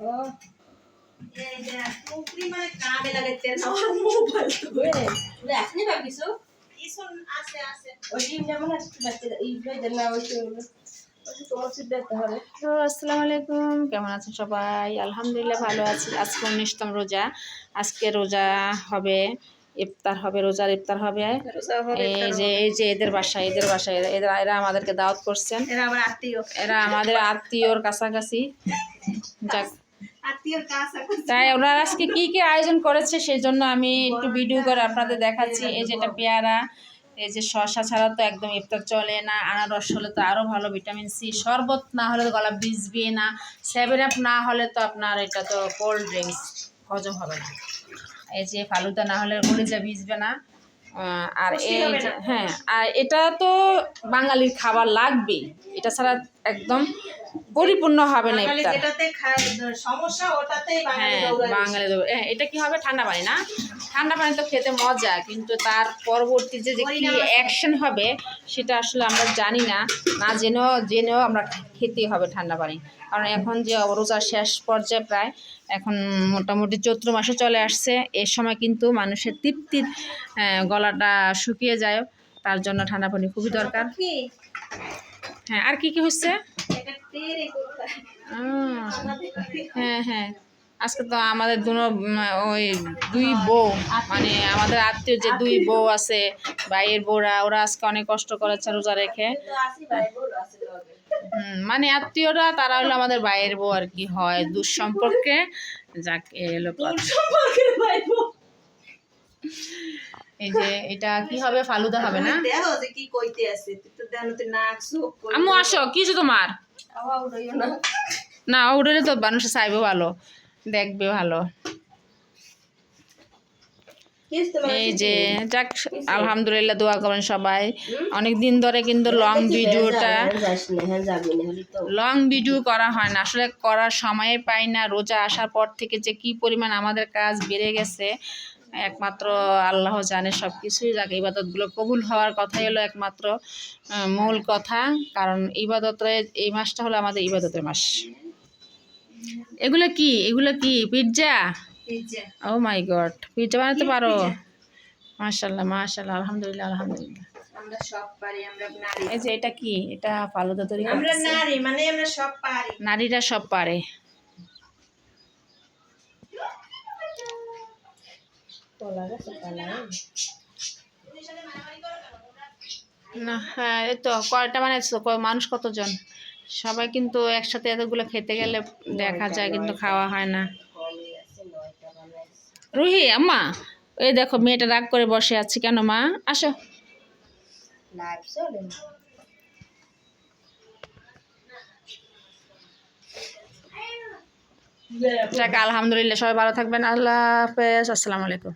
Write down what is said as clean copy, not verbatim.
ও এই যে টুকরি মানে কামে লাগাইতে না মোবাইল তো বলে আসনি বা কিছু কিছু আছে ওই যেমন আছে বাচ্চা এই ভাই না ওই তো আসসালামু আলাইকুম, কেমন আছেন সবাই? আলহামদুলিল্লাহ ভালো আছি। আজকে 19তম রোজা। আজকে রোজা হবে, ইফতার হবে, রোজার ইফতার হবে। এই যে এদের বাসায় এরা আমাদেরকে দাওয়াত করছেন। এরা আমাদের আত্মীয়র কাছাকাছি। যাক, তাই ওরা আজকে কি কি আয়োজন করেছে সেই জন্য আমি একটু ভিডিও করে আপনাদের দেখাচ্ছি। এই যে এটা পেয়ারা, এই যে শসা ছাড়া তো একদম ইফতার চলে না, আনারস হলে তো আরও ভালো, ভিটামিন সি, শরবত না হলে তো গলা ভিজবে না, 7 আপ না হলে তো আপনার এটা তো কোল্ড ড্রিঙ্কস হজম হবে না, এই যে ফালুদা না হলে কলিজা ভিজবে না। আর এই হ্যাঁ, আর এটা তো বাঙালির খাবার লাগবেই, এটা ছাড়া একদম পরিপূর্ণ হবে না ইফতার। হ্যাঁ বাঙালি, এটা কি হবে? ঠান্ডা পানি না, ঠান্ডা পানি তো খেতে মজা, কিন্তু তার পরবর্তী যে কি অ্যাকশন হবে সেটা আসলে আমরা জানি না, না জেনেও আমরা খেতেই হবে ঠান্ডা পানি। কারণ এখন যে রোজার শেষ পর্যায়ে প্রায়, এখন মোটামুটি চৈত্র মাসে চলে আসছে, এর সময় কিন্তু মানুষের তৃপ্তির গলাটা শুকিয়ে যায়, তার জন্য ঠান্ডা পানি খুবই দরকার। হ্যাঁ, আর কি কি হচ্ছে? হ্যাঁ হ্যাঁ, আজকে তো আমাদের ওই দুই বউ, মানে আমাদের আত্মীয় যে দুই বউ আছে, ভাইয়ের বউরা, ওরা আজকে অনেক কষ্ট করেছে রোজা রেখে। মানে আত্মীয়রা তারা হলো আমাদের ভাইয়ের বউ আর কি, হয় দুঃসম্পর্কে। যাক, এলো এই যে এটা কি হবে? ফালুদা হবে না? আম্মু আসো, কিছু তোমার না উঠলে তো মানুষ চাইবে ভালো, দেখবে ভালো। এই যে যাক, আলহামদুলিল্লাহ, দোয়া করেন সবাই। অনেক দিন ধরে কিন্তু লং ভিডিও করা হয় না, আসলে করার সময় পাই না। রোজা আসার পর থেকে যে কি পরিমাণ আমাদের কাজ বেড়ে গেছে একমাত্র আল্লাহ জানে। সব কিছুই যাক, ইবাদতগুলো কবুল হওয়ার কথাই হলো একমাত্র মূল কথা, কারণ ইবাদতের এই মাসটা হলো আমাদের ইবাদতের মাস। এগুলো কি পিৎজা? ও মাই গড, পিৎজা বানাতে পারো? মাশাআল্লাহ মাশাআল্লাহ, আলহামদুলিল্লাহ আলহামদুলিল্লাহ। আমরা সব পারি, আমরা নারী। এই যে এটা কি? এটা ফালুদা তৈরি করতেছে। আমরা নারী মানে আমরা সব পারি, নারীরা সব পারে। না হ্যাঁ, এই তো কয়টা বানাইছো? মানুষ কতজন? সবাই কিন্তু একসাথে এতগুলো খেতে গেলে দেখা যায় কিন্তু খাওয়া হয় না। রুহি আম্মা, এই দেখো মেয়েটা রাগ করে বসে আছে কেন? মা আসো। যাক, আলহামদুলিল্লাহ, সবাই ভালো থাকবেন। আল্লাহ হাফেজ, আসসালামু আলাইকুম।